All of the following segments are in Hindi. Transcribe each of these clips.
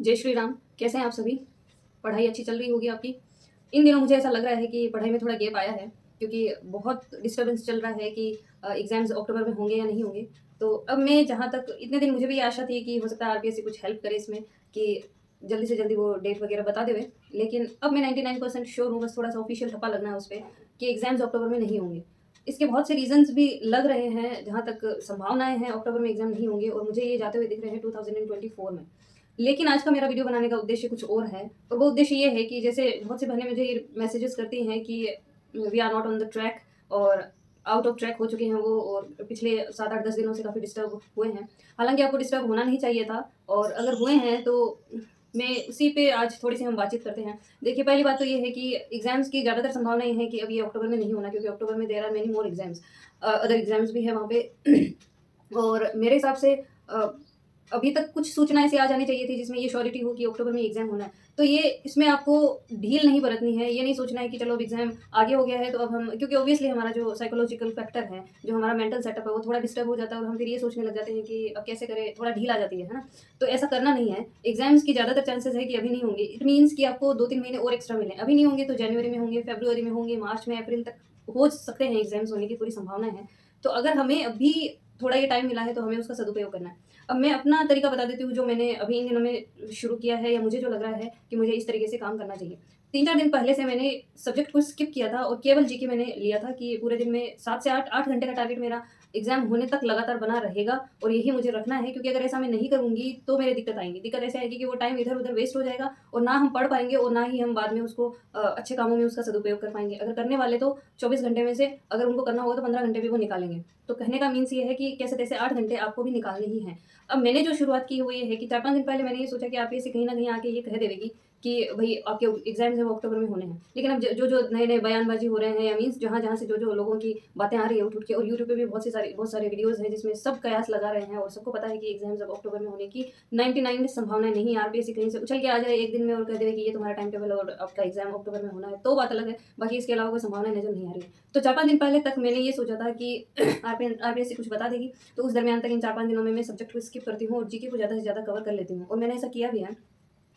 जय श्री राम। कैसे हैं आप सभी? पढ़ाई अच्छी चल रही होगी आपकी। इन दिनों मुझे ऐसा लग रहा है कि पढ़ाई में थोड़ा गैप आया है, क्योंकि बहुत डिस्टर्बेंस चल रहा है कि एग्ज़ाम्स अक्टूबर में होंगे या नहीं होंगे। तो अब मैं जहाँ तक इतने दिन मुझे भी आशा थी कि हो सकता है आरपीएससी कुछ हेल्प करे इसमें कि जल्दी से जल्दी वो डेट वगैरह बता देवे। लेकिन अब मैं 99% श्योर हूँ, बस थोड़ा-सा ऑफ़िशियल ठप्पा लगना है उस पे कि एग्ज़ाम्स अक्टूबर में नहीं होंगे। इसके बहुत से रीज़न्स भी लग रहे हैं, जहाँ तक संभावनाएँ हैं अक्टूबर में एग्ज़ाम नहीं होंगे और मुझे ये जाते हुए दिख रहे हैं 2024 में। लेकिन आज का मेरा वीडियो बनाने का उद्देश्य कुछ और है, और वो उद्देश्य ये है कि जैसे बहुत सी बहनें मुझे ये मैसेजेस करती हैं कि we are not on the track और आउट ऑफ ट्रैक हो चुके हैं वो, और पिछले 7-8-10 दिनों से काफ़ी डिस्टर्ब हुए हैं। हालाँकि आपको डिस्टर्ब होना नहीं चाहिए था, और अगर हुए हैं तो मैं उसी पे आज थोड़ी-सी हम बातचीत करते हैं। देखिए, पहली बात तो ये है कि एग्ज़ाम्स की ज़्यादातर संभावना ये है कि अब ये अक्टूबर में नहीं होना, क्योंकि अक्टूबर में there are many more exams, other exams भी हैं वहाँ पे। और मेरे हिसाब से अ, अभी तक कुछ सूचनाएँ ऐसी आ जानी चाहिए थी जिसमें ये श्योरिटी हो कि अक्टूबर में एग्ज़ाम होना है। तो ये इसमें आपको ढील नहीं बरतनी है, ये नहीं सोचना है कि चलो अब एग्ज़ाम आगे हो गया है तो अब हम, क्योंकि ऑब्वियसली हमारा जो साइकोलॉजिकल फैक्टर है, जो हमारा मेंटल सेटअप है, वो थोड़ा डिस्टर्ब हो जाता है और हम फिर ये सोचने लग जाते हैं कि अब कैसे करें, थोड़ा ढील आ जाती है ना? तो ऐसा करना नहीं है। एग्ज़ाम्स की ज़्यादातर चांसेस है कि अभी नहीं होंगे। इट मीन्स कि आपको 2-3 महीने और एक्स्ट्रा मिलें। अभी नहीं होंगे तो जनवरी में होंगे, फरवरी में होंगे, मार्च में, अप्रैल तक हो सकते हैं एग्ज़ाम्स होने की पूरी संभावना है। तो अगर हमें अभी थोड़ा ये टाइम मिला है तो हमें उसका सदुपयोग करना है। अब मैं अपना तरीका बता देती हूँ जो मैंने अभी इन दिनों में शुरू किया है, या मुझे जो लग रहा है कि मुझे इस तरीके से काम करना चाहिए। 3-4 दिन पहले से मैंने सब्जेक्ट को स्किप किया था और केवल जीके मैंने लिया था कि पूरे दिन में 7 से 8 घंटे का टारगेट मेरा एग्ज़ाम होने तक लगातार बना रहेगा, और यही मुझे रखना है, क्योंकि अगर ऐसा मैं नहीं करूँगी तो मेरे दिक्कत आएँगी। दिक्कत ऐसे आएगी कि वो टाइम इधर-उधर वेस्ट हो जाएगा और ना हम पढ़ पाएँगे और ना ही हम बाद में उसको अच्छे कामों में उसका सदुपयोग कर पाएँगे। अगर करने वाले तो 24 घंटे में से अगर उनको करना होगा तो 15 घंटे भी वो निकालेंगे। तो कहने का मीन्स ये है कि कैसे-तैसे 8 घंटे आपको भी निकालने ही हैं। अब मैंने जो शुरुआत की वो ये है कि 4-5 दिन पहले मैंने ये सोचा कि आरपीएससी कहीं न कहीं आके ये कह देगी कि भई आपके एग्ज़ाम्स हैं वो अक्टूबर में होने हैं। लेकिन अब ज जो-जो नए-नए बयानबाज़ी हो रहे हैं, या मीन्स जहाँ-जहाँ से जो-जो लोगों की बातें आ रही है उठ-उठ के, और यूट्यूब पे भी बहुत सारे वीडियोज़ हैं जिसमें सब कयास लगा रहे हैं और सबको पता है कि एग्ज़ाम्स अब अक्टूबर में होने की 99 संभावनाएँ नहीं है। आरपीएससी कहीं से उछल के आ जाए एक दिन में और कह देवे कि ये तुम्हारा टाइम टेबल और आपका एग्ज़ाम अक्टूबर में होना है, तो बात अलग है। बाकी इसके अलावा कोई संभावना नज़र नहीं आ रही है। तो 4-5 दिन पहले तक मैंने ये सोचा था कि आरपीएससी कुछ बता देगी, तो उस दरमियान तक इन 4-5 दिनों में मैं सब्जेक्ट को स्किप करती हूँ और जीके को ज़्यादा से ज़्यादा कवर कर लेती हूँ, और मैंने ऐसा किया भी है।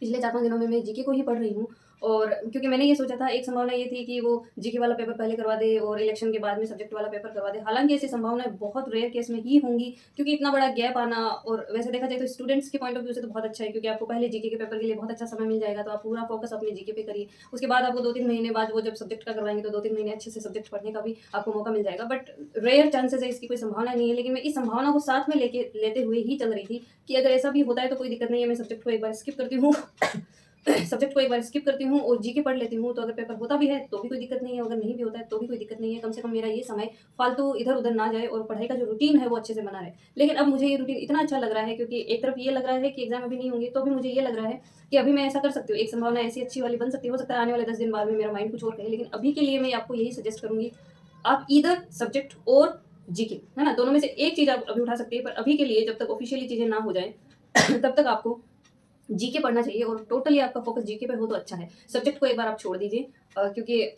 पिछले 4-5 दिनों में मैं जीके को ही पढ़ रही हूँ, और क्योंकि मैंने ये सोचा था, एक संभावना ये थी कि वो जीके वाला पेपर पहले करवा दे और इलेक्शन के बाद में सब्जेक्ट वाला पेपर करवा दे। हालाँकि ऐसी संभावनाएँ बहुत रेयर केस में ही होंगी, क्योंकि इतना बड़ा गैप आना, और वैसे देखा जाए तो स्टूडेंट्स के पॉइंट ऑफ व्यू से तो बहुत अच्छा है, क्योंकि आपको पहले जीके के पेपर के लिए बहुत अच्छा समय मिल जाएगा, तो आप पूरा फ़ोकस अपने जीके पे करिए। उसके बाद आपको 2-3 महीने बाद वो जब सब्जेक्ट का करवाएँगे तो 2-3 महीने अच्छे से सब्जेक्ट पढ़ने का भी आपको मौका मिल जाएगा। बट रेयर चांसेज़ है, इसकी कोई संभावना नहीं है। लेकिन मैं इस संभावना को साथ में लेते हुए ही चल रही थी कि अगर ऐसा भी होता है तो कोई दिक्कत नहीं है, मैं सब्जेक्ट को एक बार स्किप करती हूँ। सब्जेक्ट को एक बार स्किप करती हूँ और जीके पढ़ लेती हूँ, तो अगर पेपर होता भी है तो भी कोई दिक्कत नहीं है, अगर नहीं भी होता है तो भी कोई दिक्कत नहीं है। कम से कम मेरा ये समय फालतू इधर-उधर ना जाए और पढ़ाई का जो रूटीन है वो अच्छे से बना रहे। लेकिन अब मुझे ये रूटीन इतना अच्छा लग रहा है, क्योंकि एक तरफ ये लग रहा है कि एग्ज़ाम अभी नहीं होंगे, तो भी मुझे ये लग रहा है कि अभी मैं ऐसा कर सकती हूँ। एक संभावना ऐसी अच्छी वाली बन सकती है, हो सकता है आने वाले 10 दिन बाद में मेरा माइंड कुछ और कहे, लेकिन अभी के लिए मैं आपको यही सजेस्ट करूँगी, आप ईदर सब्जेक्ट और जीके, है ना? दोनों में से एक चीज़ आप अभी उठा सकती हैं, पर अभी के लिए जब तक ऑफ़िशियली चीज़ें ना हो जाएँ तब तक आपको जीके पढ़ना चाहिए, और टोटली आपका फ़ोकस जीके पे हो तो अच्छा है। सब्जेक्ट को एक बार आप छोड़ दीजिए, क्योंकि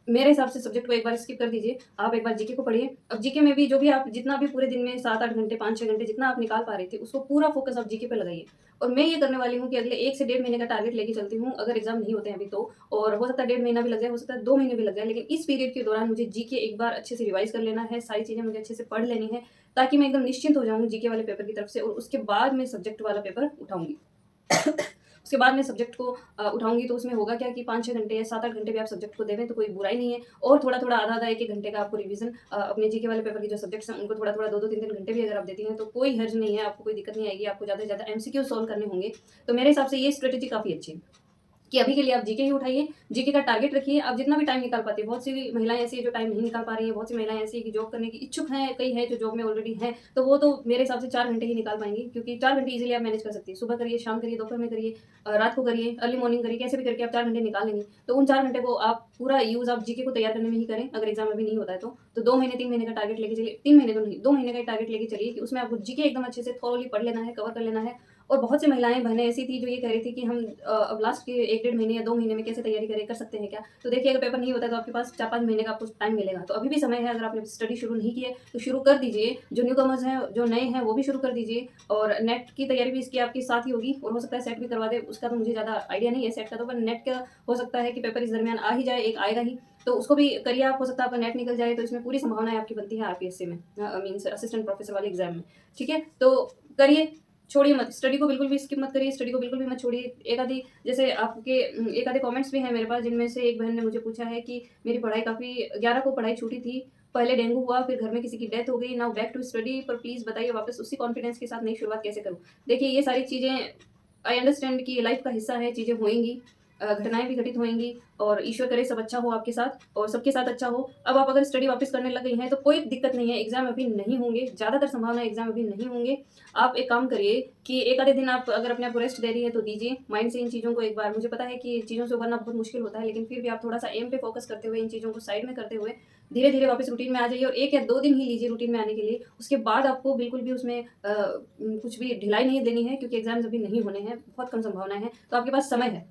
मेरे हिसाब से सब्जेक्ट को एक बार स्किप कर दीजिए, आप एक बार जीके को पढ़िए। अब जीके में भी जो भी आप जितना भी पूरे दिन में 7-8 घंटे, 5-6 घंटे जितना आप निकाल पा रहे थे, उसको पूरा फ़ोकस आप जीके पे लगाइए। और मैं ये करने वाली हूँ कि अगले 1 से डेढ़ महीने का टारगेट लेके चलती हूँ, अगर एग्ज़ाम नहीं होते हैं अभी तो, और हो सकता है डेढ़ महीना भी लग जाए, हो सकता है 2 महीने भी लग जाए, लेकिन इस पीरियड के दौरान मुझे जीके एक बार अच्छे से रिवाइज़ कर लेना है, सारी चीज़ें मुझे अच्छे से पढ़ लेनी है, ताकि मैं एकदम निश्चिंत हो जाऊँ जीके वाले पेपर की तरफ से, और उसके बाद मैं सब्जेक्ट वाला पेपर उठाऊँगी। उसके बाद मैं सब्जेक्ट को उठाऊँगी, तो उसमें होगा क्या कि 5-6 घंटे या 7-8 घंटे भी आप सब्जेक्ट को देवें तो कोई बुराई नहीं है, और थोड़ा-थोड़ा, आधा-आधा, 1-1 घंटे का आपको रिवीज़न अपने जीके वाले पेपर के जो सब्जेक्ट्स हैं उनको थोड़ा-थोड़ा 2-2 3-3 घंटे भी अगर आप देती हैं तो कोई हर्ज नहीं है, आपको कोई दिक्कत नहीं आएगी, आपको ज़्यादा से ज़्यादा एमसीक्यू सॉल्व करने होंगे। तो मेरे हिसाब से ये स्ट्रैटेजी काफ़ी अच्छी है। कि अभी के लिए आप जीके ही उठाइए, जीके का टारगेट रखिए, आप जितना भी टाइम निकाल पाती हैं। बहुत सी महिलाएँ ऐसी हैं जो टाइम नहीं निकाल पा रही हैं, बहुत सी महिलाएँ ऐसी हैं कि जॉब करने की इच्छुक हैं, कई हैं जो जॉब में ऑलरेडी हैं, तो वो तो मेरे हिसाब से 4 घंटे ही निकाल पाएँगी, क्योंकि 4 घंटे ईज़िली आप मैनेज कर सकती हैं। सुबह करिए, शाम करिए, दोपहर में करिए, रात को करिए, अर्ली मॉर्निंग करिए, कैसे भी करके आप 4 घंटे निकाल लेंगी। तो उन 4 घंटे को आप पूरा यूज़ आप जीके को तैयार करने में ही करें, अगर एग्ज़ाम अभी नहीं होता है तो। तो 2 महीने, 3 महीने का टारगेट लेके चलिए, 3 महीने तो नहीं, 2 महीने का ही टारगेट लेके चलिए कि उसमें आपको जीके एकदम अच्छे से थॉरोली पढ़ लेना है, कवर कर लेना है, और बहुत सी महिलाएँ बहनें ऐसी थी जो ये कह रही थी कि हम अब लास्ट के 1 डेढ़ महीने या 2 महीने में कैसे तैयारी करें, कर सकते हैं क्या? तो देखिए अगर पेपर नहीं होता है तो आपके पास 4-5 महीने का आपको टाइम मिलेगा। तो अभी भी समय है, अगर आपने स्टडी शुरू नहीं की है तो शुरू कर दीजिए। जो न्यूकमर्स हैं, जो नए हैं वो भी शुरू कर दीजिए और नेट की तैयारी भी इसकी आपके साथ ही होगी और हो सकता है सेट भी करवा दें। उसका तो मुझे ज़्यादा आइडिया नहीं है सेट का तो, पर नेट का हो सकता है कि पेपर इस दरमियान आ ही जाए, एक आएगा ही। तो उसको भी करिए आप, हो सकता है आपका नेट निकल जाए, तो इसमें पूरी संभावनाएँ आपकी बनती है आरपीएससी में, मीन्स असिस्टेंट प्रोफेसर वाले एग्ज़ाम में, ठीक है? तो करिए, छोड़िए मत, स्टडी को बिल्कुल भी स्किप मत करिए, स्टडी को बिल्कुल भी मत छोड़िए। एक आधी जैसे आपके एक आधे कमेंट्स भी हैं मेरे पास, जिनमें से एक बहन ने मुझे पूछा है कि मेरी पढ़ाई काफ़ी 11 को पढ़ाई छूटी थी, पहले डेंगू हुआ, फिर घर में किसी की डेथ हो गई, नाउ बैक टू स्टडी, पर प्लीज़ बताइए वापस उसी कॉन्फिडेंस के साथ नई शुरुआत कैसे करूँ? देखिए ये सारी चीज़ें आई अंडरस्टैंड कि ये लाइफ़ का हिस्सा है, चीज़ें होएँगी, घटनाएँ भी घटित होएँगी और ईश्वर करे सब अच्छा हो आपके साथ और सबके साथ अच्छा हो। अब आप अगर स्टडी वापस करने लग गई हैं तो कोई दिक्कत नहीं है, एग्ज़ाम अभी नहीं होंगे, ज़्यादातर संभावना है एग्ज़ाम अभी नहीं होंगे। आप एक काम करिए कि एक आधे दिन आप अगर अपने आप को रेस्ट दे रही हैं तो दीजिए, माइंड से इन चीज़ों को एक बार, मुझे पता है कि चीज़ों से उभरना बहुत मुश्किल होता है, लेकिन फिर भी आप थोड़ा-सा एम पे फ़ोकस करते हुए, इन चीज़ों को साइड में करते हुए, धीरे-धीरे वापस रूटीन में आ जाइए और 1 या 2 दिन ही लीजिए रूटीन में आने के लिए। उसके बाद आपको बिल्कुल भी उसमें कुछ भी ढिलाई नहीं देनी है, क्योंकि एग्ज़ाम्स अभी नहीं होने हैं, बहुत कम संभावनाएँ हैं, तो आपके पास समय है।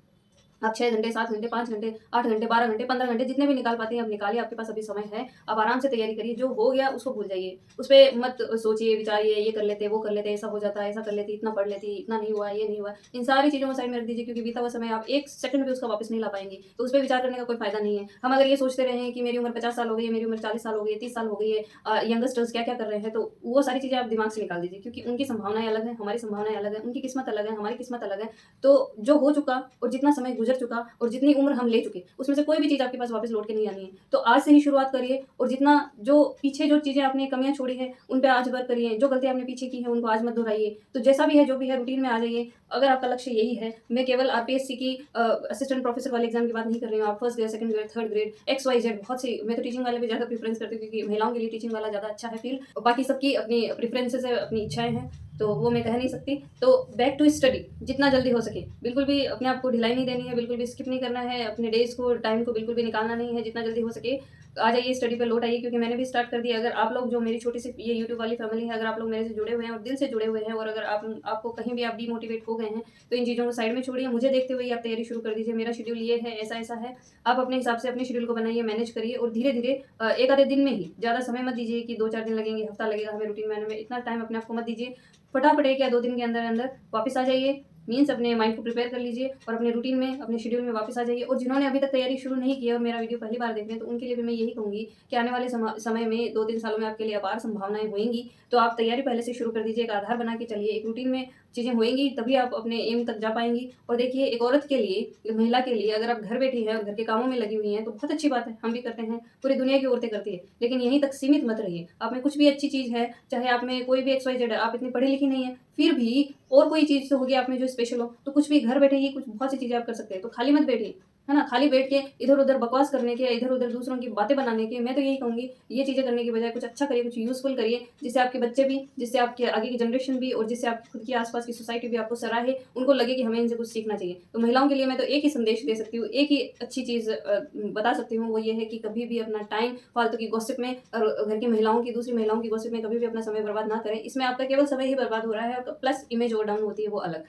आप 6 घंटे, 7 घंटे, 5 घंटे, 8 घंटे, 12 घंटे, 15 घंटे जितने भी निकाल पाते हैं आप निकालिए, आपके पास अभी समय है। आप आराम से तैयारी करिए, जो हो गया उसको भूल जाइए। उस पे मत सोचिए, विचारिए, ये कर लेते, वो कर लेते, ऐसा हो जाता, ऐसा कर लेती, इतना पढ़ लेती, इतना नहीं हुआ, ये नहीं हुआ। इन सारी चीज़ों को साइड में रख दीजिए, क्योंकि बीता हुआ समय आप 1 सेकंड भी उसका वापस नहीं ला पाएँगी। तो उस पे विचार करने का कोई फ़ायदा नहीं है। हम अगर ये सोचते रहें कि मेरी उम्र 50 साल हो गई है, मेरी उम्र 40 साल हो गई है, 30 साल हो गई है, यंगस्टर्स क्या-क्या कर रहे हैं, तो वो सारी चीज़ें आप दिमाग से निकाल दीजिए, क्योंकि उनकी संभावनाएँ अलग हैं, हमारी संभावनाएँ अलग हैं, उनकी किस्मत अलग है, हमारी किस्मत अलग है। तो जो हो चुका और जितना समय गुज़र चुका और जितनी उम्र हम ले चुके, उसमें से कोई भी चीज़ आपके पास वापस लौट के नहीं आनी है। तो आज से ही शुरुआत करिए और जितना जो पीछे जो चीज़ें आपने कमियाँ छोड़ी हैं, उन पे आज वर्क करिए। जो गलतियाँ आपने पीछे की हैं, उनको आज मत दोहराइए। तो जैसा भी है, जो भी है, रूटीन में आ जाइए। अगर आपका लक्ष्य यही है, मैं केवल आरपीएससी की असिस्टेंट प्रोफेसर वाले एग्ज़ाम की बात नहीं कर रही हूँ। आप first grade, second grade, third grade, X, Y, Z, बहुत सी, मैं तो टीचिंग वाले पे ज़्यादा प्रेफ़रेंस करती हूँ, क्योंकि महिलाओं के लिए टीचिंग वाला ज़्यादा अच्छा है फ़ील्ड, और बाकी सबकी अपनी प्रेफ़रेंसेस है, अपनी इच्छाएँ हैं। तो वो मैं कह नहीं सकती। तो बैक टू स्टडी जितना जल्दी हो सके। बिल्कुल भी अपने आप को ढिलाई नहीं देनी है, बिल्कुल भी स्किप नहीं करना है, अपने डेज़ को, टाइम को बिल्कुल भी निकालना नहीं है, जितना जल्दी हो सके आ जाइए, स्टडी पे लौट आइए, क्योंकि मैंने भी स्टार्ट कर दिया। अगर आप लोग, जो मेरी छोटी सी ये यूट्यूब वाली फैमिली है, अगर आप लोग मेरे से जुड़े हुए हैं और दिल से जुड़े हुए हैं, और अगर आपको कहीं भी आप डीमोटिवेट हो गए हैं, तो इन चीज़ों को साइड में छोड़िए, मुझे देखते हुए ही आप तैयारी शुरू कर दीजिए। मेरा शेड्यूल ये है, ऐसा-ऐसा है। आप अपने हिसाब से अपने शेड्यूल को बनाइए, मैनेज करिए और धीरे-धीरे एक आधे दिन में ही, ज़्यादा समय मत दीजिए कि 2-4 दिन लगेंगे, हफ्ता लगेगा हमें रूटीन में आने में, इतना टाइम अपने आप को मत दीजिए। फटाफट 1 या 2 दिन के अंदर-अंदर वापस आ जाइए। मीन्स अपने माइंड को प्रिपेयर कर लीजिए और अपने रूटीन में, अपने शेड्यूल में वापस आ जाइए। और जिन्होंने अभी तक तैयारी शुरू नहीं की है और मेरा वीडियो पहली बार देख रहे हैं, तो उनके लिए भी मैं यही कहूँगी कि आने वाले समय में 2-3 सालों में आपके लिए अपार संभावनाएँ होएँगी। तो आप तैयारी पहले से शुरू कर दीजिए, एक आधार बना के चलिए, एक रूटीन में चीज़ें होएँगी, तभी आप अपने एम तक जा पाएँगी। और देखिए, एक औरत के लिए, एक महिला के लिए, अगर आप घर बैठी हैं और घर के कामों में लगी हुई हैं, तो बहुत अच्छी बात है, हम भी करते हैं, पूरी दुनिया की औरतें करती हैं। लेकिन यहीं तक सीमित मत रहिए। आप में कुछ भी अच्छी चीज़ है, चाहे आप में कोई भी एक्स, वाई, ज़ेड है, आप इतनी पढ़ी-लिखी नहीं है, फिर भी और कोई चीज़ तो होगी आप में जो स्पेशल हो, तो कुछ भी घर बैठे ही कुछ बहुत सी चीज़ें आप कर सकते हैं। तो खाली मत बैठिए, है ना? खाली बैठ के इधर-उधर बकवास करने के, इधर-उधर दूसरों की बातें बनाने के, मैं तो यही कहूँगी, ये चीज़ें करने की बजाय कुछ अच्छा करिए, कुछ यूज़फुल करिए, जिससे आपके बच्चे भी, जिससे आपके आगे की जनरेशन भी और जिससे आपकी खुद की आस-पास की सोसाइटी भी आपको सराहे, उनको लगे कि हमें इनसे कुछ सीखना चाहिए। तो महिलाओं के लिए मैं तो एक ही संदेश दे सकती हूँ, एक ही अच्छी चीज़ बता सकती हूँ, वो ये है कि कभी भी अपना टाइम फालतू की गॉसिप में और घर की महिलाओं की, दूसरी महिलाओं की गॉसिप में कभी भी अपना समय बर्बाद ना करें। इसमें आपका केवल समय ही बर्बाद हो रहा है और प्लस इमेज और डाउन होती है, वो अलग।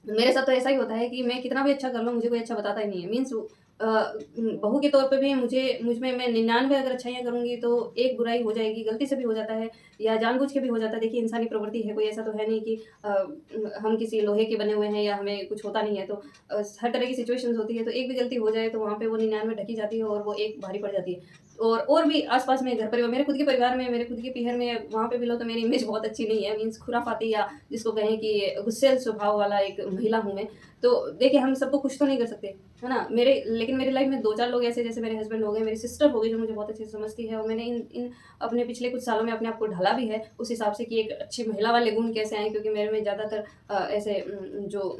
मेरे साथ तो ऐसा ही होता है कि मैं कितना भी अच्छा कर लूँ, मुझे कोई अच्छा बताता ही नहीं है। मीन्स बहू के तौर पे भी मुझ में मैं 99 अगर अच्छाइयाँ करूँगी तो एक बुराई हो जाएगी, गलती से भी हो जाता है या जानबूझ के भी हो जाता है। देखिए, इंसानी प्रवृत्ति है, कोई ऐसा तो है नहीं कि हम किसी लोहे के बने हुए हैं या हमें कुछ होता नहीं है। तो हर तरह की सिचुएशंस होती है, तो एक भी गलती हो जाए तो वहाँ पे वो 99 ढकी जाती है और वो एक भारी पड़ जाती है। और भी आस-पास में घर परिवार, मेरे खुद के परिवार में, मेरे खुद के पीहर में, वहाँ पे भी लो तो मेरी इमेज बहुत अच्छी नहीं है। मीन्स खुराफाती, या जिसको कहें कि गुस्सैल स्वभाव वाला एक महिला हूँ मैं। तो देखिए, हम सबको खुश तो नहीं कर सकते, है ना? लेकिन मेरी लाइफ़ में 2-4 लोग ऐसे, जैसे मेरे हस्बैंड हो गए, मेरी सिस्टर हो गई, जो मुझे बहुत अच्छे से समझती है, और मैंने इन इन अपने पिछले कुछ सालों में अपने आप को ढाला भी है, उस हिसाब से कि एक अच्छी महिला वाले गुण कैसे आएँ, क्योंकि मेरे में ज़्यादातर ऐसे जो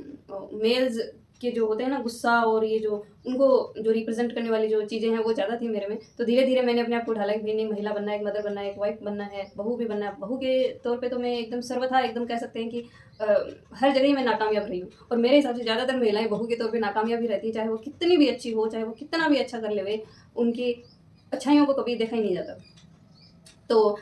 मेल्स के जो होते हैं ना, गुस्सा और ये जो उनको जो रिप्रेज़ेंट करने वाली जो चीज़ें हैं, वो ज़्यादा थी मेरे में। तो धीरे-धीरे मैंने अपने आप को ढाला कि भई नहीं, महिला बनना है, एक मदर बनना है, एक वाइफ़ बनना है, बहू भी बनना है। बहू के तौर पे तो मैं एकदम सर्वथा एकदम कह सकते हैं कि अ, हर जगह ही मैं नाकामयाब रही हूँ, और मेरे हिसाब से ज़्यादातर महिलाएँ बहू के तौर पे नाकामयाब ही रहती हैं, चाहे वो कितनी भी अच्छी हो, चाहे वो कितना भी अच्छा कर लेवे, उनकी अच्छाइयों को कभी देखा ही नहीं जाता। तो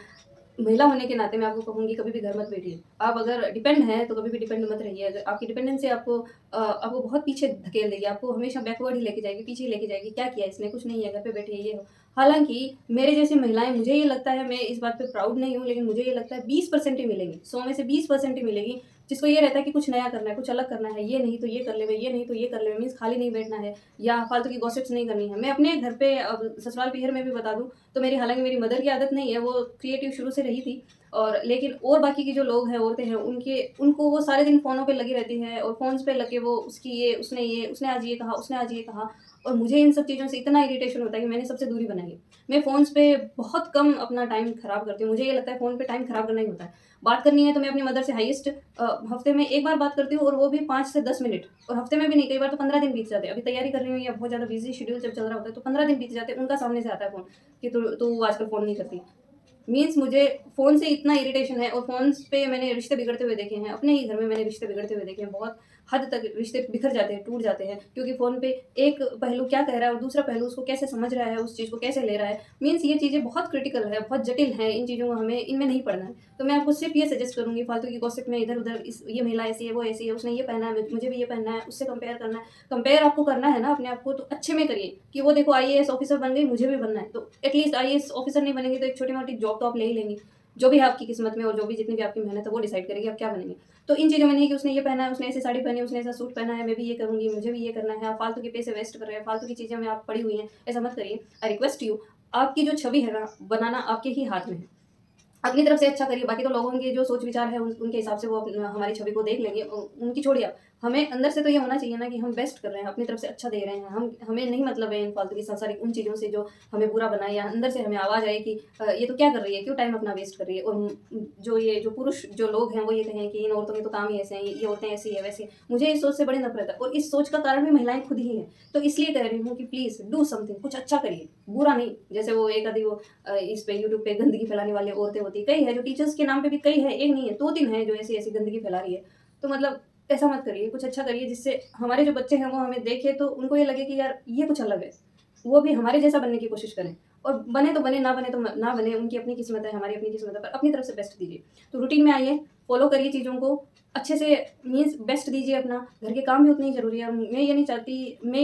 महिला होने के नाते मैं आपको कहूँगी कभी भी घर मत बैठिए। आप अगर डिपेंड हैं तो कभी भी डिपेंड मत रहिए। अगर आपकी डिपेंडेंसी आपको बहुत पीछे धकेल देगी, आपको हमेशा बैकवर्ड ही लेके जाएगी, पीछे ही लेके जाएगी। क्या किया इसने? कुछ नहीं है, घर पे बैठी है, ये हो। हालाँकि मेरे जैसी महिलाएँ, मुझे ये लगता है, मैं इस बात पे प्राउड नहीं हूँ, लेकिन मुझे ये लगता है 20% ही मिलेंगी, 100 में से 20% ही मिलेगी, जिसको ये रहता है कि कुछ नया करना है, कुछ अलग करना है, ये नहीं तो ये कर लेवे, ये नहीं तो ये कर लेवे, मीन्स खाली नहीं बैठना है या फालतू की गॉसिप्स नहीं करनी है। मैं अपने घर पे ससुराल पीहर में भी बता दूँ तो मेरी, हालाँकि मेरी मदर की आदत नहीं है, वो क्रिएटिव शुरू से रही थी, और लेकिन और बाकी के जो लोग हैं, औरतें हैं, उनको वो सारे दिन फ़ोनों पे लगी रहती हैं और फ़ोन्स पे लगे वो उसकी ये, उसने आज ये कहा, उसने आज ये कहा, और मुझे इन सब चीज़ों से इतना इरिटेशन होता है कि मैंने सबसे दूरी बनाई है। मैं फ़ोन्स पे बहुत कम अपना टाइम खराब करती हूँ, मुझे ये लगता है फ़ोन पे टाइम खराब करना ही होता है। बात करनी है तो मैं अपनी मदर से हाईएस्ट हफ़्ते में 1 बार बात करती हूँ, और वो भी 5 से 10 मिनट, और हफ़्ते में भी नहीं, कई बार तो 15 दिन बीत जाते हैं। अभी तैयारी कर रही हूँ या बहुत ज़्यादा बिज़ी शेड्यूल जब चल रहा होता है तो 15 दिन बीत जाते हैं, उनका सामने से आता है फ़ोन कि तू आजकल फ़ोन नहीं करती। मीन्स मुझे फ़ोन से इतना इरिटेशन है, और फ़ोन्स पे मैंने रिश्ते बिगड़ते हुए देखे हैं, अपने ही घर में मैंने रिश्ते बिगड़ते हुए देखे हैं, बहुत हद तक रिश्ते बिखर जाते हैं, टूट जाते हैं, क्योंकि फ़ोन पे एक पहलू क्या कह रहा है और दूसरा पहलू उसको कैसे समझ रहा है, उस चीज़ को कैसे ले रहा है। मीन्स ये चीज़ें बहुत क्रिटिकल है, बहुत जटिल हैं, इन चीज़ों को हमें इनमें नहीं पड़ना है। तो मैं आपको सिर्फ़ ये सजेस्ट करूँगी, फालतू की गॉसिप में इधर-उधर, इस ये महिला ऐसी है, वो ऐसी है, उसने ये पहना है, मुझे भी ये पहनना है, उससे कंपेयर करना है। कंपेयर आपको करना है ना अपने आप को, तो अच्छे में करिए कि वो देखो आईएएस ऑफ़िसर बन गई, मुझे भी बनना है। तो एटलीस्ट आईएएस ऑफ़िसर नहीं बनेंगे तो एक छोटी-मोटी जॉब तो आप ले ही लेंगी। जो भी है आपकी किस्मत में, और जो भी जितनी भी आपकी मेहनत है वो डिसाइड करेगी आप क्या बनेंगे। तो इन चीज़ों में नहीं कि उसने ये पहना है, उसने ऐसी साड़ी पहनी है, उसने ऐसा सूट पहना है, मैं भी ये करूँगी, मुझे भी ये करना है। आप फालतू के पैसे वेस्ट कर रहे हैं, फालतू की चीज़ें में आप पड़ी हुई हैं, ऐसा मत करिए। आई रिक्वेस्ट यू, आपकी जो छवि है ना, बनाना आपके ही हाथ में है। अपनी तरफ से अच्छा करिए, बाकी तो लोगों के जो सोच विचार है उनके हिसाब से वो हमारी छवि को देख लेंगे, उनकी छोड़िए आप। हमें अंदर से तो ये होना चाहिए ना कि हम बेस्ट कर रहे हैं, अपनी तरफ से अच्छा दे रहे हैं। हमें नहीं मतलब है इन फालतू की सांसारिक उन चीज़ों से जो हमें बुरा बनाए, या अंदर से हमें आवाज़ आए कि ये तो क्या कर रही है, क्यों टाइम अपना वेस्ट कर रही है। और जो पुरुष जो लोग हैं वो ये कहें कि इन औरतों के तो काम ही ऐसे हैं, ये औरतें ऐसी है वैसी है। मुझे इस सोच से बड़ी नफ़रत है, और इस सोच का कारण भी महिलाएँ खुद ही हैं। तो इसलिए कह रही हूँ कि प्लीज़ डू समथिंग, कुछ अच्छा करिए, बुरा नहीं। जैसे वो एक आधी वो इस पे यूट्यूब पे गंदगी फैलाने वाली औरतें होती हैं, कई है जो टीचर्स के नाम पे भी कई है, एक नहीं है, 2-3 है जो ऐसी-ऐसी गंदगी फैला रही है। तो मतलब ऐसा मत करिए, कुछ अच्छा करिए जिससे हमारे जो बच्चे हैं वो हमें देखें तो उनको ये लगे कि यार ये कुछ अलग है। वो भी हमारे जैसा बनने की कोशिश करें, और बने तो बने, ना बने तो ना बने, उनकी अपनी किस्मत है, हमारी अपनी किस्मत है, पर अपनी तरफ से बेस्ट दीजिए। तो रूटीन में आइए, फॉलो करिए चीज़ों को, अच्छे से, मीन्स बेस्ट दीजिए अपना। घर के काम भी उतने ही ज़रूरी है। मैं ये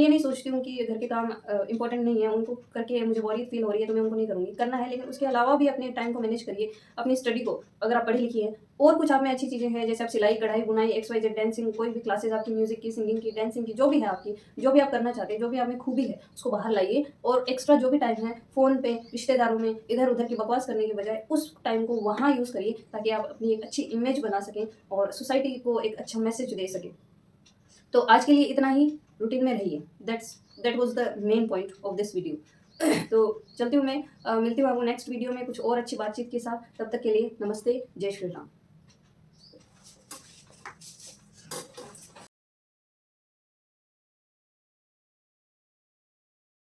नहीं सोचती हूँ कि घर के काम इम्पोर्टेंट नहीं है, उनको करके मुझे बोरियत फ़ील हो रही है तो मैं उनको नहीं करूँगी। करना है, लेकिन उसके अलावा भी अपने टाइम को मैनेज करिए, अपनी स्टडी को, अगर आप पढ़ी-लिखी हैं। और कुछ आप में अच्छी चीज़ें हैं, जैसे आप सिलाई, कढ़ाई, बुनाई, एक्स-वाई-ज़ेड, डांसिंग, कोई भी क्लासेज़ आपकी, म्यूज़िक की, सिंगिंग की, डांसिंग की, जो भी है आपकी, जो भी आप करना चाहते हैं, जो भी आप में खूबी है, उसको बाहर लाइए, और एक्स्ट्रा जो भी टाइम है फ़ोन पे, रिश्तेदारों में, इधर-उधर की बकवास करने के बजाय उस टाइम को वहाँ यूज़ करिए, ताकि आप अपनी एक अच्छी इमेज बना सकें और सोसाइटी को एक अच्छा मैसेज दे सकें। तो आज के लिए इतना ही, रूटीन में रहिए। That was the main point of this video. तो चलती हूँ मैं, मिलती हूँ आपको नेक्स्ट वीडियो में कुछ और अच्छी बातचीत के साथ। तब तक के लिए नमस्ते, जय श्री राम।